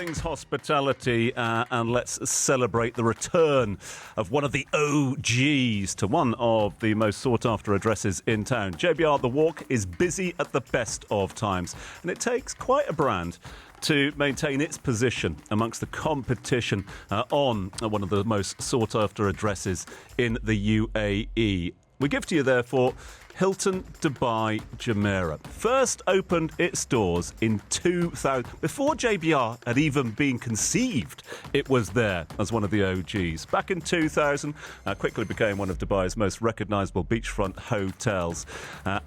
things hospitality, and let's celebrate the return of one of the OGs to one of the most sought-after addresses in town. JBR The Walk is busy at the best of times, and it takes quite a brand to maintain its position amongst the competition on one of the most sought-after addresses in the UAE. We give to you, therefore, Hilton Dubai Jumeirah. First opened its doors in 2000. Before JBR had even been conceived, it was there as one of the OGs. Back in 2000, quickly became one of Dubai's most recognisable beachfront hotels.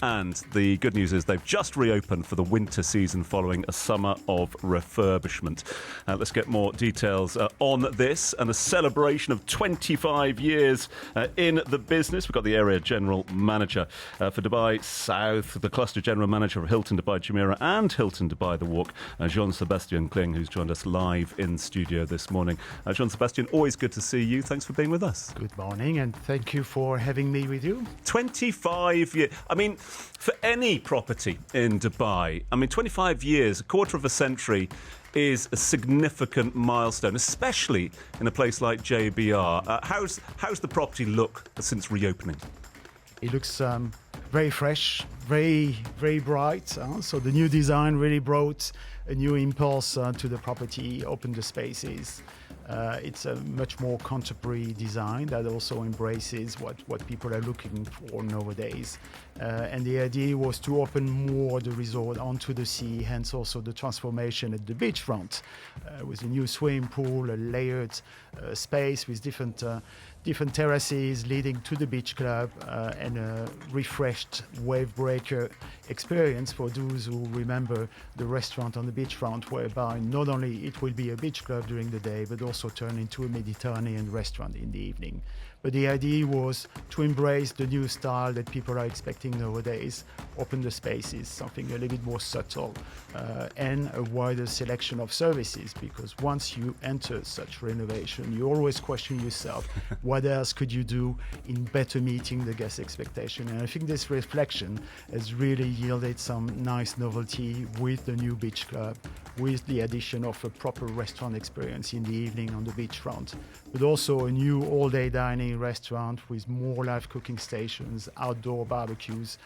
And the good news is they've just reopened for the winter season following a summer of refurbishment. Let's get more details on this and a celebration of 25 years in the business. We've got the area general manager for Dubai South, the cluster general manager of Hilton Dubai Jumeirah and Hilton Dubai The Walk, Jean-Sébastien Kling, who's joined us live in studio this morning. Jean-Sébastien, always good to see you. Thanks for being with us. Good morning, and thank you for having me with you. 25 years. I mean, for any property in Dubai, 25 years, a quarter of a century, is a significant milestone, especially in a place like JBR. How's the property look since reopening? It looks very fresh, very bright. So the new design really brought a new impulse to the property, opened the spaces. It's a much more contemporary design that also embraces what people are looking for nowadays. And the idea was to open more the resort onto the sea, hence also the transformation at the beachfront with a new swimming pool, a layered space with different terraces leading to the beach club, and a refreshed wave breaker experience for those who remember the restaurant on the beachfront, whereby not only it will be a beach club during the day, but also turn into a Mediterranean restaurant in the evening. But the idea was to embrace the new style that people are expecting nowadays, open the spaces, something a little bit more subtle, and a wider selection of services, because once you enter such renovation, you always question yourself, what else could you do in better meeting the guest expectation? And I think this reflection has really yielded some nice novelty with the new beach club, with the addition of a proper restaurant experience in the evening on the beachfront, but also a new all-day dining restaurant with more live cooking stations, outdoor barbecues,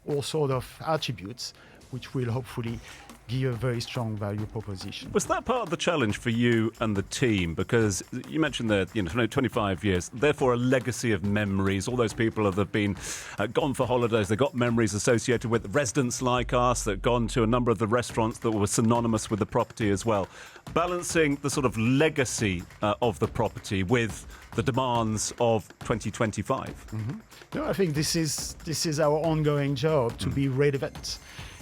all sort of attributes which will hopefully give a very strong value proposition. Was that part of the challenge for you and the team? Because you mentioned that 25 years, therefore a legacy of memories. All those people that have been gone for holidays, they've got memories associated with residents like us that have gone to a number of the restaurants that were synonymous with the property as well. Balancing the sort of legacy of the property with the demands of 2025. Mm-hmm. No, I think this is our ongoing job to be relevant.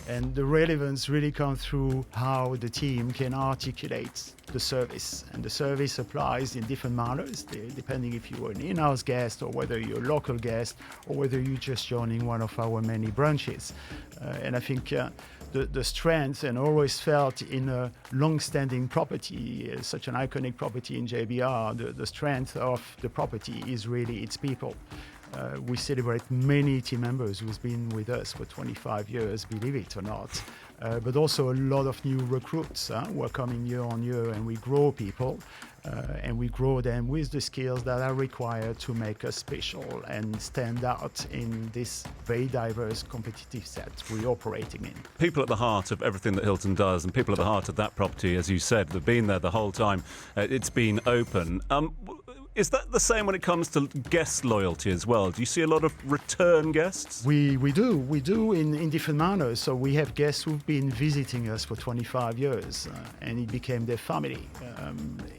And the relevance really comes through how the team can articulate the service. And the service applies in different manners, depending if you're an in-house guest or whether you're a local guest or whether you're just joining one of our many branches. And I think the strength, and always felt in a long-standing property, such an iconic property in JBR, the strength of the property is really its people. We celebrate many team members who's been with us for 25 years, believe it or not, but also a lot of new recruits who are coming year on year, and we grow people and we grow them with the skills that are required to make us special and stand out in this very diverse competitive set we're operating in. People at the heart of everything that Hilton does, and people at the heart of that property, as you said, they've been there the whole time it's been open. Is that the same when it comes to guest loyalty as well? Do you see a lot of return guests? We do in different manners. So we have guests who've been visiting us for 25 years and it became their family,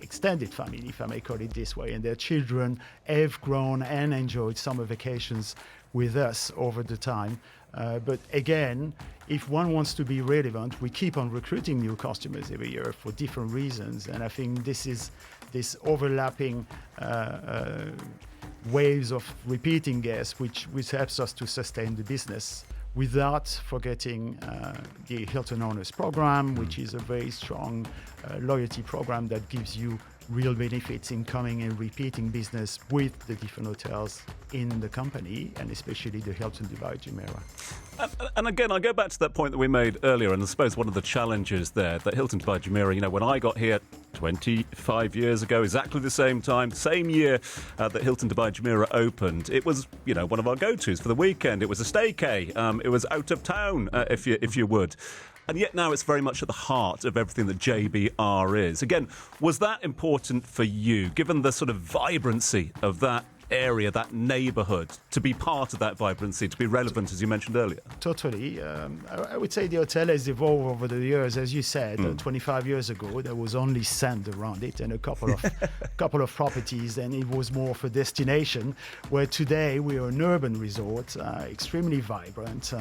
extended family, if I may call it this way. And their children have grown and enjoyed summer vacations with us over the time. But again, if one wants to be relevant, we keep on recruiting new customers every year for different reasons. And I think this overlapping waves of repeating guests, which helps us to sustain the business without forgetting the Hilton Owners Program, which is a very strong loyalty program that gives you real benefits in coming and repeating business with the different hotels in the company, and especially the Hilton Dubai Jumeirah. And again, I go back to that point that we made earlier, and I suppose one of the challenges there that Hilton Dubai Jumeirah, when I got here 25 years ago, exactly the same time, same year that Hilton Dubai Jumeirah opened, it was, one of our go-tos for the weekend. It was a staycay. It was out of town, if you would. And yet now it's very much at the heart of everything that JBR is. Again, was that important for you, given the sort of vibrancy of that area, that neighbourhood, to be part of that vibrancy, to be relevant, as you mentioned earlier? Totally. I would say the hotel has evolved over the years. As you said, 25 years ago, there was only sand around it and a couple of properties, and it was more of a destination, where today we are an urban resort, extremely vibrant.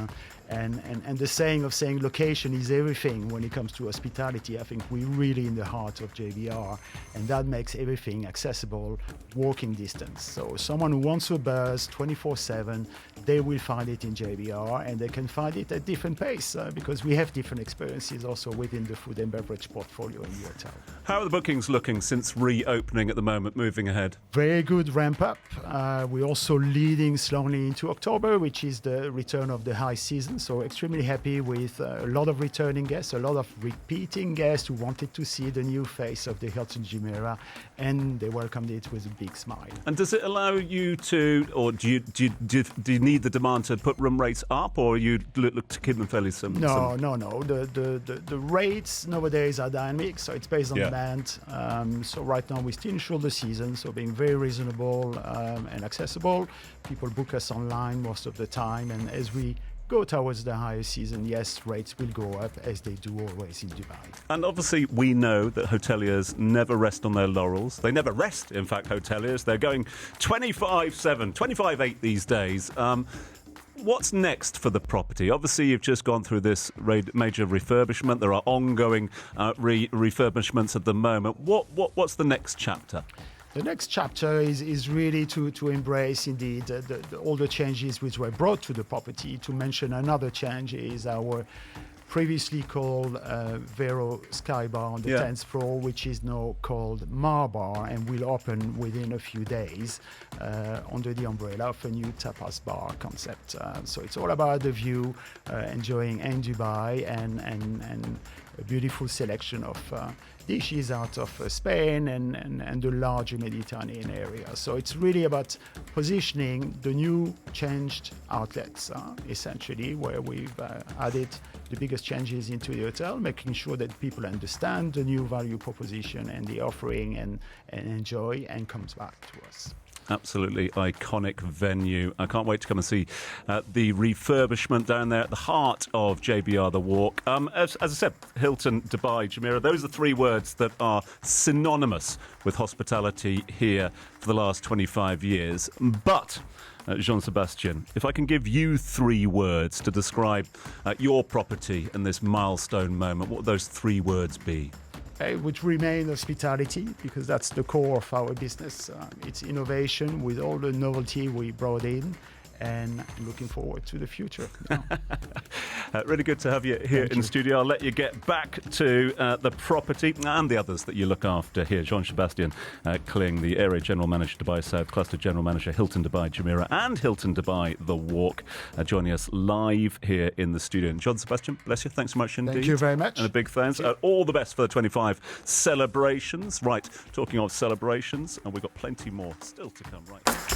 And the saying of saying location is everything when it comes to hospitality, I think we're really in the heart of JBR, and that makes everything accessible, walking distance. So someone who wants a buzz 24/7, they will find it in JBR, and they can find it at different pace because we have different experiences also within the food and beverage portfolio in the hotel. How are the bookings looking since reopening at the moment, moving ahead? Very good ramp up. We're also leading slowly into October, which is the return of the high season. So extremely happy with a lot of returning guests, a lot of repeating guests who wanted to see the new face of the Hilton Jumeirah, and they welcomed it with a big smile. And does it allow you to, or do you need the demand to put room rates up, or you look to keep them fairly similar? No. The rates nowadays are dynamic, so it's based on demand. So right now we're still in shoulder season, so being very reasonable and accessible. People book us online most of the time, and as we go towards the higher season, yes, rates will go up as they do always in Dubai. And obviously we know that hoteliers never rest on their laurels. They never rest, in fact, hoteliers. They're going 24/7, 25/8 these days. What's next for the property? Obviously, you've just gone through this major refurbishment. There are ongoing refurbishments at the moment. What's the next chapter? The next chapter is really to embrace indeed all the changes which were brought to the property. To mention another change is our previously called Vero Sky Bar on the 10th floor, which is now called Mar Bar, and will open within a few days under the umbrella of a new tapas bar concept. So it's all about the view, enjoying in Dubai and a beautiful selection of dishes out of Spain and the larger Mediterranean area. So it's really about positioning the new changed outlets, essentially, where we've added the biggest changes into the hotel, making sure that people understand the new value proposition and the offering and enjoy and comes back to us. Absolutely iconic venue. I can't wait to come and see the refurbishment down there at the heart of JBR The Walk. As I said, Hilton Dubai Jumeirah, those are three words that are synonymous with hospitality here for the last 25 years. But, Jean-Sébastien, if I can give you three words to describe your property and this milestone moment, what would those three words be? It would remain hospitality, because that's the core of our business. It's innovation with all the novelty we brought in, and looking forward to the future. Really good to have you here in studio. I'll let you get back to the property and the others that you look after here. Jean-Sébastien Kling, the Area General Manager, Dubai South, Cluster General Manager, Hilton Dubai Jumeirah and Hilton Dubai The Walk, joining us live here in the studio. And Jean-Sébastien, bless you. Thanks so much indeed. Thank you very much. And a big thanks. All the best for the 25 celebrations. Right, talking of celebrations, and we've got plenty more still to come. Right.